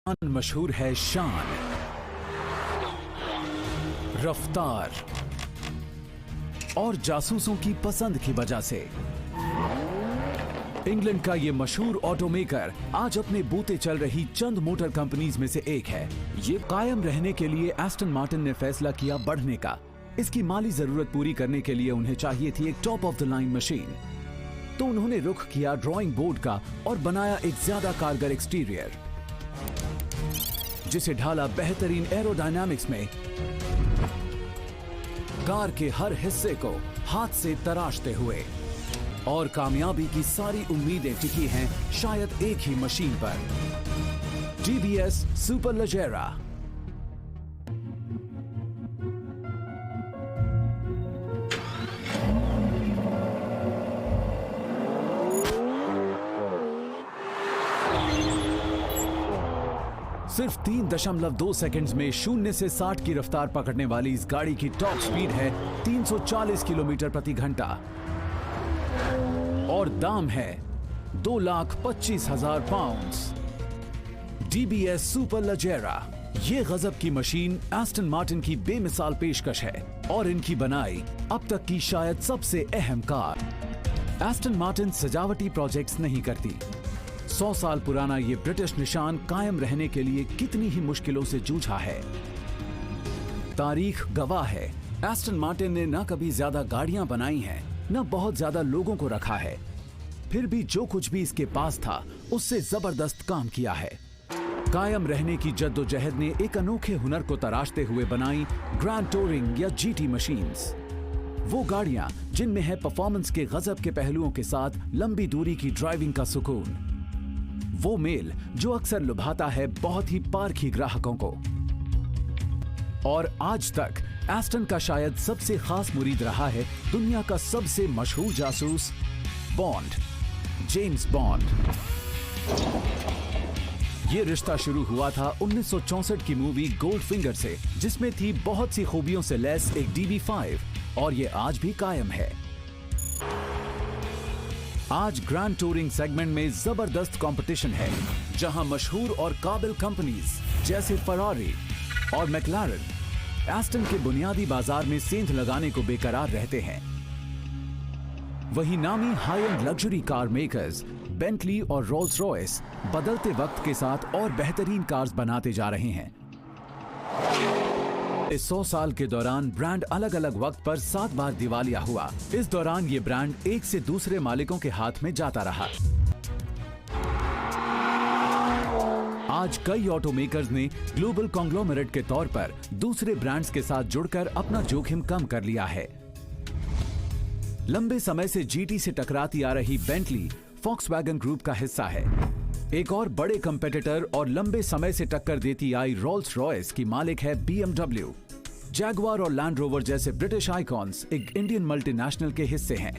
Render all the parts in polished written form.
मशहूर है शान, रफ्तार और जासूसों की पसंद की वजह से। इंग्लैंड का ये मशहूर ऑटोमेकर आज अपने बूते चल रही चंद मोटर कंपनीज में से एक है। ये कायम रहने के लिए एस्टन मार्टिन ने फैसला किया बढ़ने का। इसकी माली जरूरत पूरी करने के लिए उन्हें चाहिए थी एक top of the line machine. तो उन्होंने रुख किया ड्राइंग बोर्ड का और बनाया एक ज्यादा कारगर एक्सटीरियर, जिसे ढाला बेहतरीन एरोडायनामिक्स में, कार के हर हिस्से को हाथ से तराशते हुए। और कामयाबी की सारी उम्मीदें टिकी हैं शायद एक ही मशीन पर, TBS सुपरलेजेरा। सिर्फ 3.2 सेकंड्स में 0 से 60 की रफ्तार पकड़ने वाली इस गाड़ी की टॉप स्पीड है 340 किलोमीटर प्रति घंटा और दाम है 2,25,000 पाउंड। TBS सुपरलेजेरा, ये गजब की मशीन एस्टन मार्टिन की बेमिसाल पेशकश है और इनकी बनाई अब तक की शायद सबसे अहम कार। एस्टन मार्टिन सजावटी प्रोजेक्ट्स नहीं करती। 100 साल पुराना ये ब्रिटिश निशान कायम रहने के लिए कितनी ही मुश्किलों से जूझा है। तारीख गवाह है, एस्टन मार्टिन ने न कभी ज्यादा गाड़ियां बनाई हैं, न बहुत ज्यादा लोगों को रखा है। फिर भी जो कुछ भी इसके पास था उससे जबरदस्त काम किया है। कायम रहने की जद्दोजहद ने एक अनोखे हुनर को तराशते हुए बनाई ग्रैंड टूरिंग या GT मशीन्स। वो गाड़ियां जिनमें है परफॉर्मेंस के गजब के पहलुओं के साथ लंबी दूरी की ड्राइविंग का सुकून। वो मेल जो अक्सर लुभाता है बहुत ही पारखी ग्राहकों को। और आज तक एस्टन का शायद सबसे खास मुरीद रहा है दुनिया का सबसे मशहूर जासूस बॉन्ड, जेम्स बॉन्ड। ये रिश्ता शुरू हुआ था 1964 की मूवी गोल्डफिंगर से, जिसमें थी बहुत सी खूबियों से लैस एक DB5, और ये आज भी कायम है। आज ग्रैंड टूरिंग सेगमेंट में जबरदस्त कंपटीशन है, जहां मशहूर और काबिल कंपनीज जैसे फरारी और मैक्लारेन एस्टन के बुनियादी बाजार में सेंध लगाने को बेकरार रहते हैं। वहीं नामी high and luxury car makers Bentley और रोल्स रॉयस बदलते वक्त के साथ और बेहतरीन कार्स बनाते जा रहे हैं। इस 100 साल के दौरान ब्रांड अलग अलग वक्त पर 7 बार दिवालिया हुआ। इस दौरान ये ब्रांड एक से दूसरे मालिकों के हाथ में जाता रहा। आज कई ऑटोमेकर्स ने ग्लोबल कॉन्ग्लोमरेट के तौर पर दूसरे ब्रांड्स के साथ जुड़कर अपना जोखिम कम कर लिया है। लंबे समय से GT से टकराती आ रही बेंटली फॉक्सवैगन ग्रुप का हिस्सा है। एक और बड़े कंपेटिटर और लंबे समय से टक्कर देती आई रोल्स रॉयस की मालिक है BMW। जैगुआर और लैंड रोवर जैसे ब्रिटिश आइकॉन्स एक इंडियन मल्टीनेशनल के हिस्से हैं।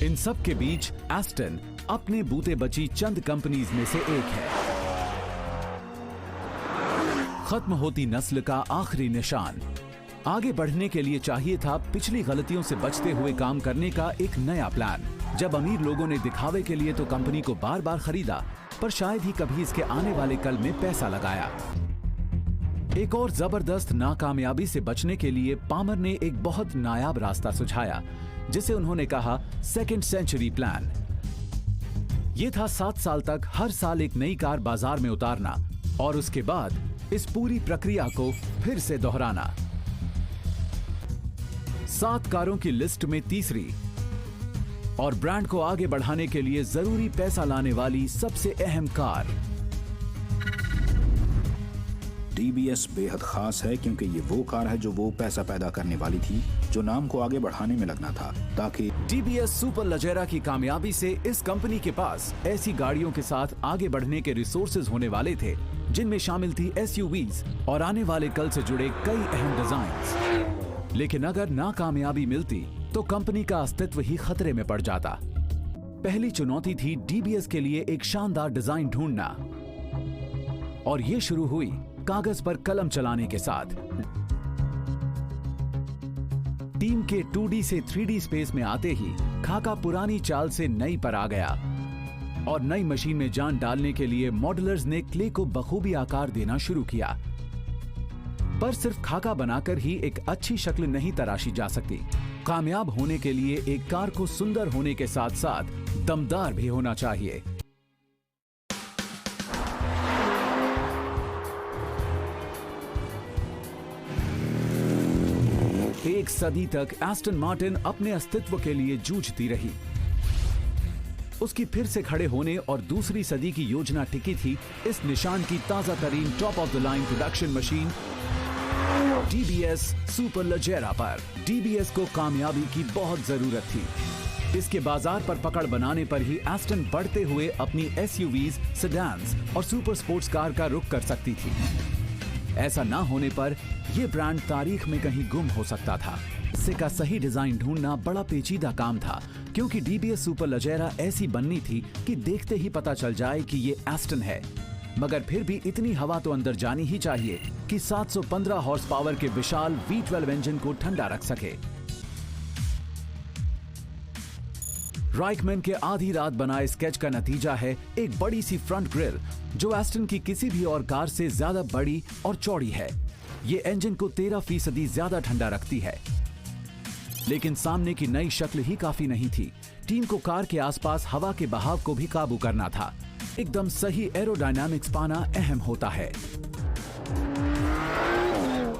इन सब के बीच एस्टन अपने बूते बची चंद कंपनीज में से एक है। खत्म होती नस्ल का आखिरी निशान। आगे बढ़ने के लिए चाहिए था पिछली गलतियों से बचते हुए काम करने का एक नया प्लान। जब अमीर लोगों ने दिखावे के लिए तो कंपनी को बार बार खरीदा, पर शायद ही कभी इसके आने वाले कल में पैसा लगाया। एक और जबरदस्त नाकामयाबी से बचने के लिए पामर ने एक बहुत नायाब रास्ता सुझाया, जिसे उन्होंने कहा सेकंड सेंचुरी प्लान। यह था 7 साल तक हर साल एक नई कार बाजार में उतारना और उसके बाद इस पूरी प्रक्रिया को फिर से दोहराना। 7 कारों की लिस्ट में तीसरी और ब्रांड को आगे बढ़ाने के लिए जरूरी पैसा लाने वाली सबसे अहम कार। TBS बेहद खास है क्योंकि ये वो कार है जो वो पैसा पैदा करने वाली थी जो नाम को आगे बढ़ाने में लगना था, ताकि TBS सुपरलेजेरा की कामयाबी से इस कंपनी के पास ऐसी गाड़ियों के साथ आगे बढ़ने के रिसोर्सेज होने वाले थे जिनमें शामिल थी SUVs और आने वाले कल से जुड़े कई अहम डिजाइन। लेकिन अगर नाकामयाबी मिलती तो कंपनी का अस्तित्व ही खतरे में पड़ जाता। पहली चुनौती थी DBS के लिए एक शानदार डिजाइन ढूंढना, और ये शुरू हुई कागज पर कलम चलाने के साथ। टीम के 2D से 3D स्पेस में आते ही खाका पुरानी चाल से नई पर आ गया। और नई मशीन में जान डालने के लिए मॉडलर्स ने क्ले को बखूबी आकार देना शुरू किया। पर सिर्फ खाका बनाकर ही एक अच्छी शक्ल नहीं तराशी जा सकती। कामयाब होने के लिए एक कार को सुंदर होने के साथ साथ दमदार भी होना चाहिए। एक सदी तक एस्टन मार्टिन अपने अस्तित्व के लिए जूझती रही। उसकी फिर से खड़े होने और दूसरी सदी की योजना टिकी थी इस निशान की ताजा तरीन top of the line production machine DBS superleggera पर। DBS को कामयाबी की बहुत जरूरत थी। इसके बाजार पर पकड़ बनाने पर ही एस्टन बढ़ते हुए अपनी SUVs, सेडान्स और सुपर स्पोर्ट्स कार का रुख कर सकती थी। ऐसा ना होने पर यह ब्रांड तारीख में कहीं गुम हो सकता था। इससे का सही डिजाइन ढूंढना बड़ा पेचीदा काम था, क्योंकि DBS सुपर लजेरा ऐसी बननी थी कि देखते ही पता चल जाए कि ये एस्टन है। मगर फिर भी इतनी हवा तो अंदर जानी ही चाहिए कि 715 हॉर्स पावर के विशाल V12 इंजन को ठंडा रख सके। राइकमैन के आधी रात बनाए स्केच का नतीजा है एक बड़ी सी फ्रंट ग्रिल जो एस्टन की किसी भी और कार से ज्यादा बड़ी और चौड़ी है। ये इंजन को 13% ज्यादा ठंडा रखती है। लेकिन सामने की नई शक्ल ही काफी नहीं थी। टीम को कार के आसपास हवा के बहाव को भी काबू करना था। एकदम सही एरोडायनामिक्स पाना अहम होता है।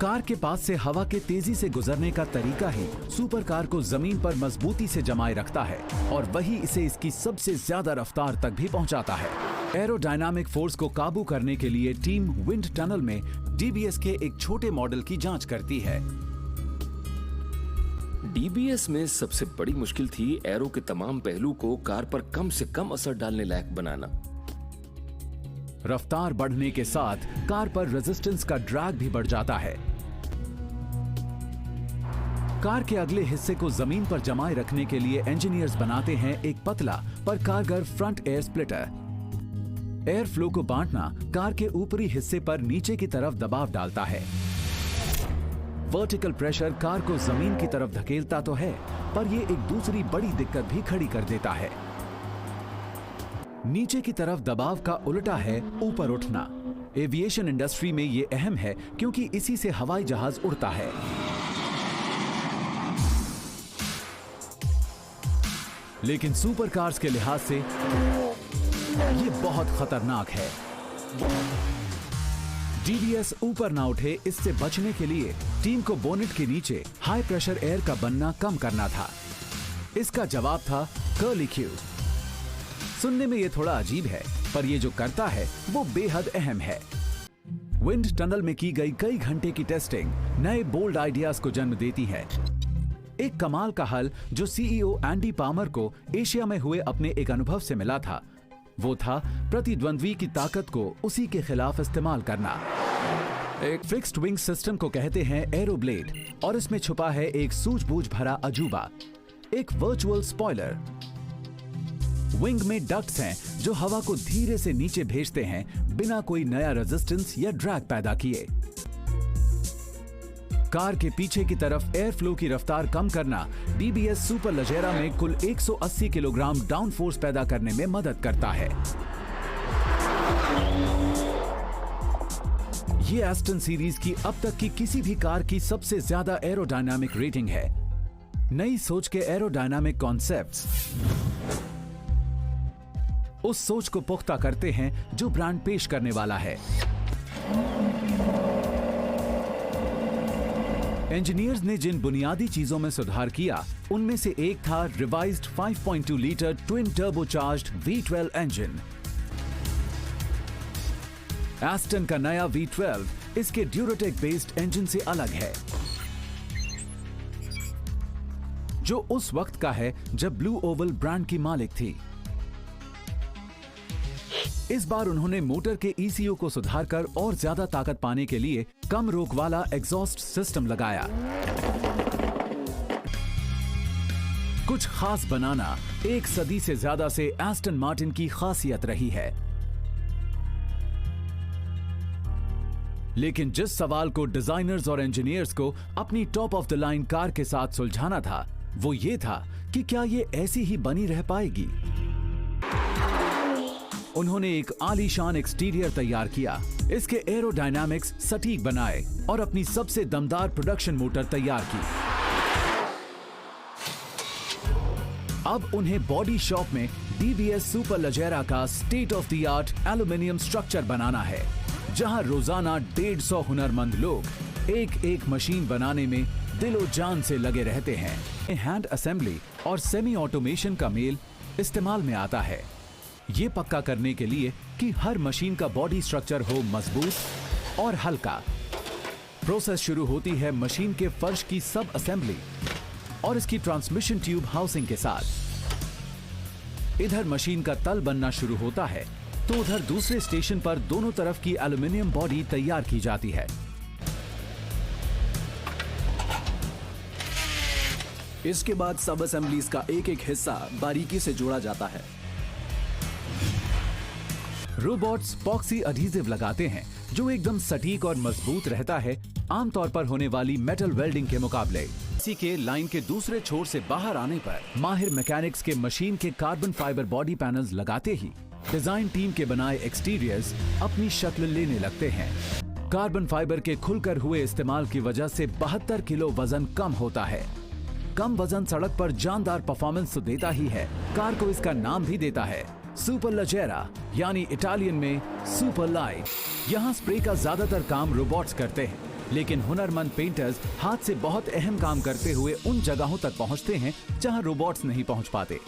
कार के पास से हवा के तेजी से गुजरने का तरीका ही सुपर कार को जमीन पर मजबूती से जमाए रखता है और वही इसे इसकी सबसे ज्यादा रफ्तार तक भी पहुंचाता है। एरोडायनामिक फोर्स को काबू करने के लिए टीम विंड टनल में DBS के एक छोटे मॉडल की जांच करती है। DBS में सबसे बड़ी मुश्किल थी एरो के तमाम पहलू को कार पर कम से कम असर डालने लायक बनाना। रफ्तार बढ़ने के साथ कार पर रेजिस्टेंस का ड्रैग भी बढ़ जाता है। कार के अगले हिस्से को जमीन पर जमाए रखने के लिए इंजीनियर्स बनाते हैं एक पतला पर कारगर front air splitter. Air flow को बांटना कार के ऊपरी हिस्से पर नीचे की तरफ दबाव डालता है। वर्टिकल प्रेशर कार को जमीन की तरफ धकेलता तो है, पर यह एक दूसरी बड़ी दिक्कत भी खड़ी कर देता है। नीचे की तरफ दबाव का उल्टा है ऊपर उठना। एविएशन इंडस्ट्री में यह अहम है क्योंकि इसी से हवाई जहाज उड़ता है। लेकिन सुपर कार्स के लिहाज से यह बहुत खतरनाक है। DBS ऊपर ना उठे, इससे बचने के लिए टीम को बोनेट के नीचे हाई प्रेशर एयर का बनना कम करना था। इसका जवाब था कर्ली क्यू। सुनने में यह थोड़ा अजीब है, पर यह जो करता है वो बेहद अहम है। विंड टनल में की गई कई घंटे की टेस्टिंग नए बोल्ड आइडियाज को जन्म देती है। एक कमाल का हल जो CEO एंडी पामर को एशिया में हुए अपने एक अनुभव से मिला था, वो था प्रतिद्वंद्वी की ताकत को उसी के खिलाफ इस्तेमाल करना। एक फिक्स्ड विंग सिस्टम को कहते हैं एरोब्लेड, और इसमें छुपा है एक सूझबूझ भरा अजूबा, एक वर्चुअल स्पॉइलर। विंग में डक्ट्स हैं जो हवा को धीरे से नीचे भेजते हैं बिना कोई नया रेजिस्टेंस या ड्रैग पैदा किए। कार के पीछे की तरफ एयर फ्लो की रफ्तार कम करना DBS सुपर लजेरा में कुल 180 किलोग्राम डाउन फोर्स पैदा करने में मदद करता है। ये एस्टन सीरीज की अब तक की किसी भी कार की सबसे ज्यादा एरोडायनामिक रेटिंग है। नई सोच के एरोडायनामिक कॉन्सेप्ट्स उस सोच को पुख्ता करते हैं जो ब्रांड पेश करने वाला है। इंजीनियर्स ने जिन बुनियादी चीजों में सुधार किया, उनमें से एक था revised 5.2 litre twin turbocharged V12 engine. Aston का नया V12 इसके ड्यूराटेक बेस्ड इंजन से अलग है, जो उस वक्त का है जब ब्लू ओवल ब्रांड की मालिक थी। इस बार उन्होंने मोटर के ECU को सुधारकर और ज्यादा ताकत पाने के लिए कम रोक वाला एग्जॉस्ट सिस्टम लगाया। कुछ खास बनाना एक सदी से ज्यादा से एस्टन मार्टिन की खासियत रही है। लेकिन जिस सवाल को डिजाइनर्स और इंजीनियर्स को अपनी top of the line car के साथ सुलझाना था, वो ये था कि क्या ये ऐसी ही बनी रह पाएगी। उन्होंने एक आलीशान एक्सटीरियर तैयार किया, इसके एरोडायनामिक्स सटीक बनाए और अपनी सबसे दमदार प्रोडक्शन मोटर तैयार की। अब उन्हें बॉडी शॉप में डीबीएस सुपर लजेरा का state of the art aluminium structure बनाना है, जहां रोजाना 150 हुनरमंद लोग एक एक मशीन बनाने में दिलो जान से लगे रहते हैं। हैंड असेंबली और सेमी ऑटोमेशन का मेल इस्तेमाल में आता है, ये पक्का करने के लिए कि हर मशीन का बॉडी स्ट्रक्चर हो मजबूत और हल्का। प्रोसेस शुरू होती है मशीन के फर्श की सब असेंबली और इसकी ट्रांसमिशन ट्यूब हाउसिंग के साथ। इधर मशीन का तल बनना शुरू होता है तो उधर दूसरे स्टेशन पर दोनों तरफ की एल्यूमिनियम बॉडी तैयार की जाती है। इसके बाद सब असेंबलीज का एक एक हिस्सा बारीकी से जोड़ा जाता है। रोबोट्स पॉक्सी अडीजिव लगाते हैं जो एकदम सटीक और मजबूत रहता है, आमतौर पर होने वाली मेटल वेल्डिंग के मुकाबले। इसी के लाइन के दूसरे छोर से बाहर आने पर माहिर मैकेनिक्स के मशीन के कार्बन फाइबर बॉडी पैनल्स लगाते ही डिजाइन टीम के बनाए एक्सटीरियर्स अपनी शक्ल लेने लगते हैं। कार्बन फाइबर के खुलकर हुए इस्तेमाल की वजह से 72 किलो वजन कम होता है। कम वजन सड़क पर जानदार परफॉर्मेंस तो देता ही है, कार को इसका नाम भी देता है सुपर लजेरा, यानी इटालियन में सुपर लाइट। यहाँ स्प्रे का ज्यादातर काम रोबोट्स करते हैं, लेकिन हुनरमंद पेंटर्स हाथ से बहुत अहम काम करते हुए उन जगहों तक पहुंचते हैं जहां रोबोट्स नहीं पहुंच पाते।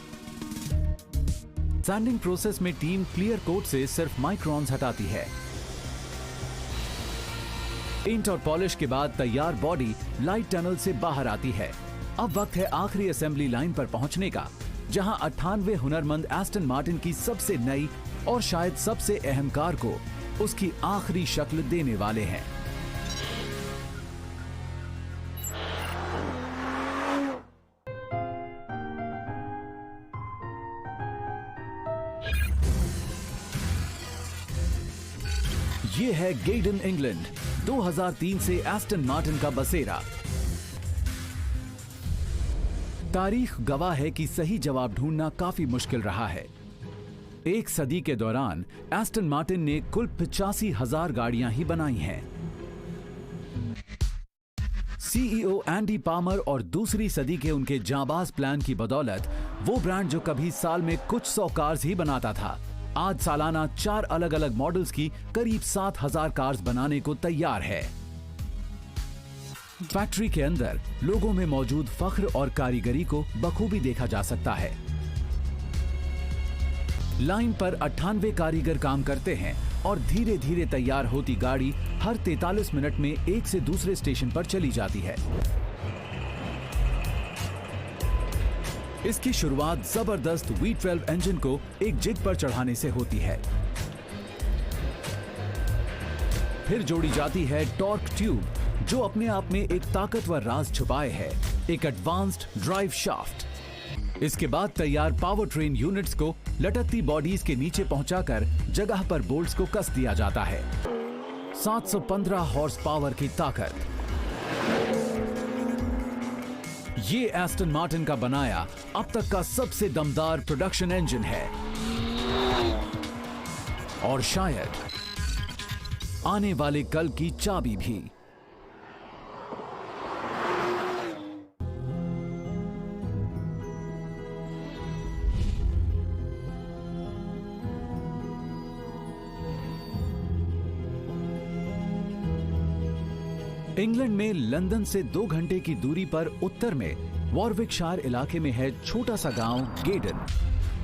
सैंडिंग प्रोसेस में टीम क्लियर कोट से सिर्फ माइक्रोन्स हटाती है। पेंट और पॉलिश के बाद तैयार बॉडी लाइट टनल से बाहर आती है। अब वक्त है आखिरी असेंबली लाइन पर पहुंचने का, जहां 98 हुनरमंद एस्टन मार्टिन की सबसे नई और शायद सबसे अहम कार को उसकी आखिरी शक्ल देने वाले हैं। ये है गेडन इंग्लैंड, 2003 से एस्टन मार्टिन का बसेरा। तारीख गवाह है कि सही जवाब ढूंढना काफी मुश्किल रहा है। एक सदी के दौरान एस्टन मार्टिन ने कुल 85,000 गाड़ियां ही बनाई हैं। सीईओ एंडी पामर और दूसरी सदी के उनके जांबाज प्लान की बदौलत वो ब्रांड जो कभी साल में कुछ 100 कार्स ही बनाता था, आज सालाना 4 अलग अलग मॉडल्स की करीब 7,000 कार्स बनाने को तैयार है। फैक्ट्री के अंदर लोगों में मौजूद फख्र और कारीगरी को बखूबी देखा जा सकता है। लाइन पर 98 कारीगर काम करते हैं और धीरे धीरे तैयार होती गाड़ी हर 43 मिनट में एक से दूसरे स्टेशन पर चली जाती है। इसकी शुरुआत जबरदस्त V12 इंजन को एक जिग पर चढ़ाने से होती है। फिर जोड़ी जाती है टॉर्क ट्यूब, जो अपने आप में एक ताकतवर राज छुपाए है, एक एडवांस्ड ड्राइव शाफ्ट। इसके बाद तैयार पावर ट्रेन यूनिट्स को लटकती बॉडीज के नीचे पहुंचाकर जगह पर बोल्ट्स को कस दिया जाता है। 715 हॉर्स पावर की ताकत। ये एस्टन मार्टिन का बनाया अब तक का सबसे दमदार प्रोडक्शन इंजन है और शायद आने वाले कल की चाबी भी। इंग्लैंड में लंदन से 2 घंटे की दूरी पर उत्तर में वॉरविकशायर इलाके में है छोटा सा गांव गेडन।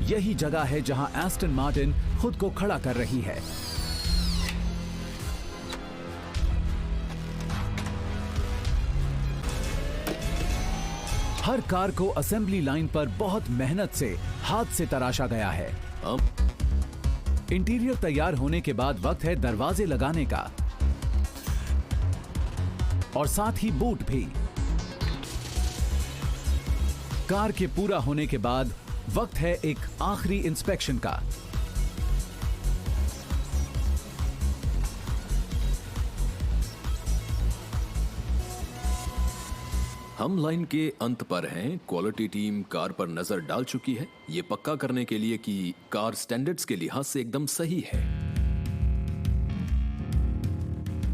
यही जगह है जहां एस्टन मार्टिन खुद को खड़ा कर रही है। हर कार को असेंबली लाइन पर बहुत मेहनत से हाथ से तराशा गया है। इंटीरियर तैयार होने के बाद वक्त है दरवाजे लगाने का और साथ ही बूट भी। कार के पूरा होने के बाद वक्त है एक आखिरी इंस्पेक्शन का। हम लाइन के अंत पर हैं। क्वालिटी टीम कार पर नजर डाल चुकी है, ये पक्का करने के लिए कि कार स्टैंडर्ड्स के लिहाज से एकदम सही है।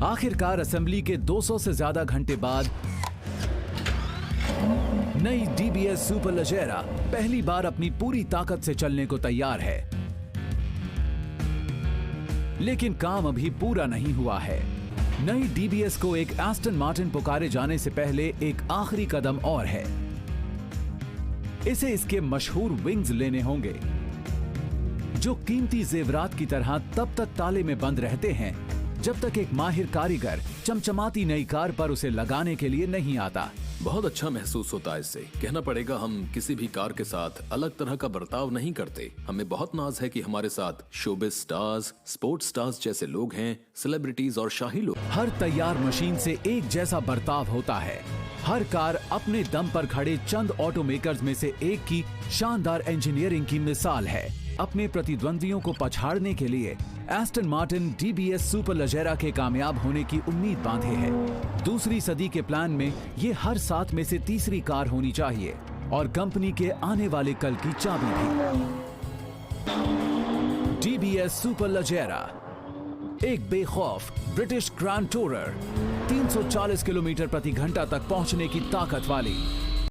आखिरकार असेंबली के 200 से ज्यादा घंटे बाद नई डीबीएस सुपर लजेरा पहली बार अपनी पूरी ताकत से चलने को तैयार है। लेकिन काम अभी पूरा नहीं हुआ है। नई डीबीएस को एक एस्टन मार्टिन पुकारे जाने से पहले एक आखिरी कदम और है। इसे इसके मशहूर विंग्स लेने होंगे, जो कीमती जेवरात की तरह तब तक ताले में बंद रहते हैं जब तक एक माहिर कारीगर चमचमाती नई कार पर उसे लगाने के लिए नहीं आता। बहुत अच्छा महसूस होता है इससे। कहना पड़ेगा हम किसी भी कार के साथ अलग तरह का बर्ताव नहीं करते। हमें बहुत नाज है कि हमारे साथ शोबिज स्टार्स, स्पोर्ट्स स्टार्स जैसे लोग हैं, सेलिब्रिटीज और शाही लोग। हर तैयार मशीन से एक जैसा बर्ताव होता है। हर कार अपने दम पर खड़े चंद ऑटोमेकर्स में से एक की शानदार इंजीनियरिंग की मिसाल है। अपने प्रतिद्वंदियों को पछाड़ने के लिए एस्टन मार्टिन डीबीएस सुपर लजेरा के कामयाब होने की उम्मीद बांधे है। दूसरी सदी के प्लान में ये हर 7 में से तीसरी कार होनी चाहिए और कंपनी के आने वाले कल की चाबी भी। डीबीएस सुपर लजेरा, एक बेखौफ ब्रिटिश ग्रैंड टूरर, 340 किलोमीटर प्रति घंटा तक पहुंचने की ताकत वाली